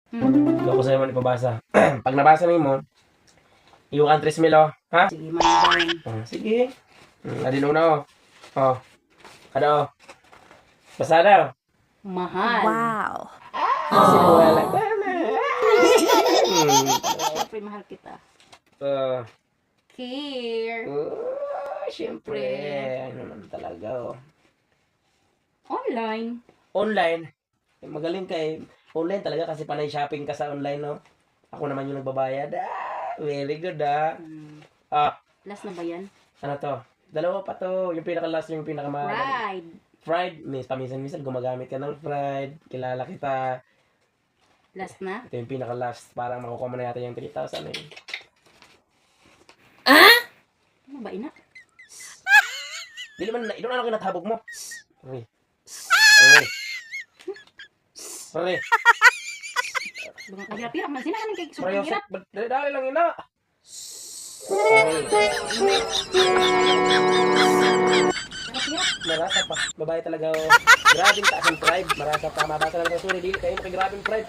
Hindi ako sa'yo man ipabasa. Pag nabasa mo, iwan 3,000 oh. Ha? Sige, manang. Sige. Adin una oh. Oh. Ano oh? Basa na oh. Mahal. Wow. Wala ka na. Siyempre, mahal kita. Here. Siyempre. Ano naman talaga oh. Online. Online. Magaling ka eh. Online talaga kasi panay shopping ka sa online no. Ako naman yung nagbabayad. Very good Last na ba yan? Ano to? Dalawa pa to. Yung pinaka-last yung pinaka-mahal. Ride. Fried. Paminsan-minsan gumagamit ka ng fried. Kilala kita. Last na? Ito yung pinaka-last. Parang makukuha mo na yata yung 3,000 eh. Ano ba, ina? Di naman, ito na lang kinatabog mo. Sorry. Sorry. Sorry. Hirap-hirap man. Sinahan kay Sorry, sobrang hirap. dali lang ina. Marasa pa. Babae talaga oh. Grabing taas ang pride. Marasa pa. Mabasa lang sa sorry. Dili kayo kay grabing pride.